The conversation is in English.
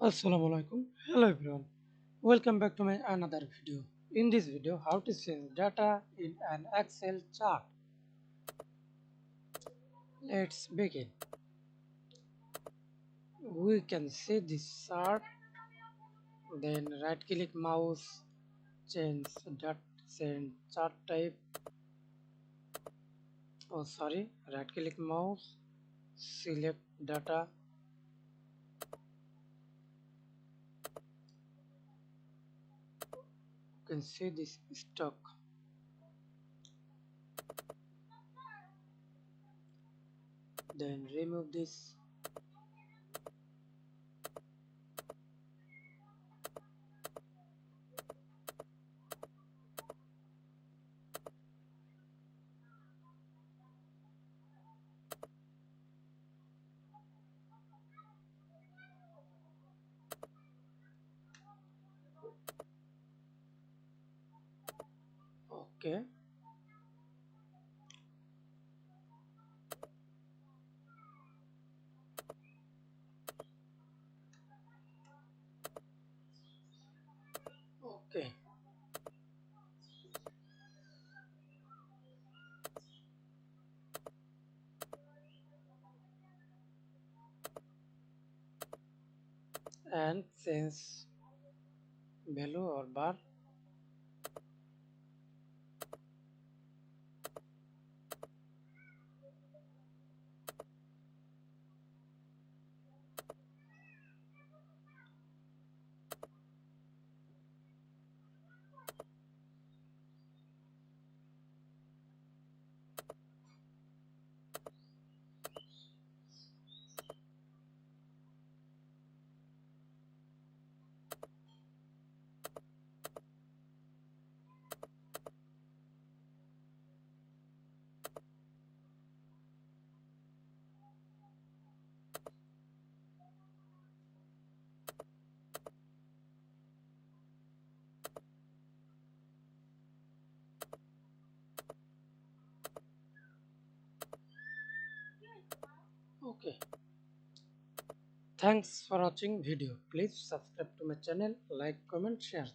Assalamualaikum. Hello everyone. Welcome back to my another video. In this video, how to change data in an Excel chart. Let's begin. We can see this chart, then right click mouse, change change chart type. Right click mouse, select data. You can see this stock. Then remove this. Okay. Okay. And change value or bar. Okay. Thanks for watching video. Please subscribe to my channel, like, comment, share.